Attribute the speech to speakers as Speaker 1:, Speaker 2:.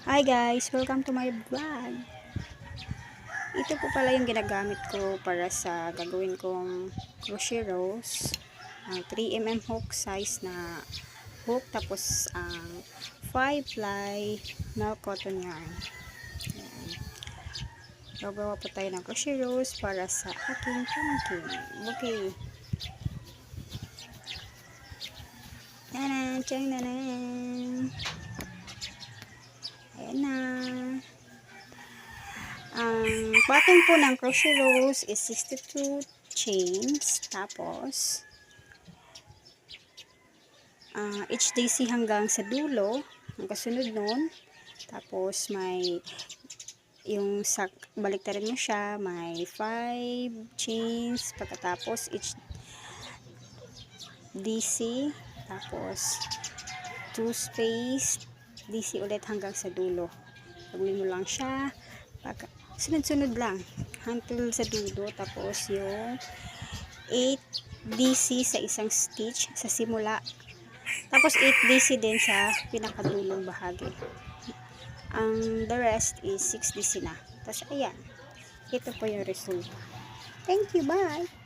Speaker 1: Hi guys! Welcome to my vlog. Ito po pala yung ginagamit ko para sa gagawin kong crochet rows. Ang 3mm hook size na hook, tapos ang 5 ply na cotton yarn. Ayan. Gagawa po tayo ng crochet rows para sa aking pamangkin. Okay. Tanan! Tiyang nanan! Ayan na. Ang pattern po ng crochet rows is 62 chains. Tapos, HDC hanggang sa dulo. Ang kasunod nun. Tapos, may yung baliktarin mo siya. May 5 chains. Pagkatapos, HDC. Tapos, 2 space. DC ulit hanggang sa dulo. Gawin mo lang siya. Sunod-sunod lang until sa dulo. Tapos yung 8 DC sa isang stitch sa simula, tapos 8 DC din sa pinakadulong bahagi. Ang the rest is 6 DC na. Tapos ayan, ito po yung resulta. Thank you, bye.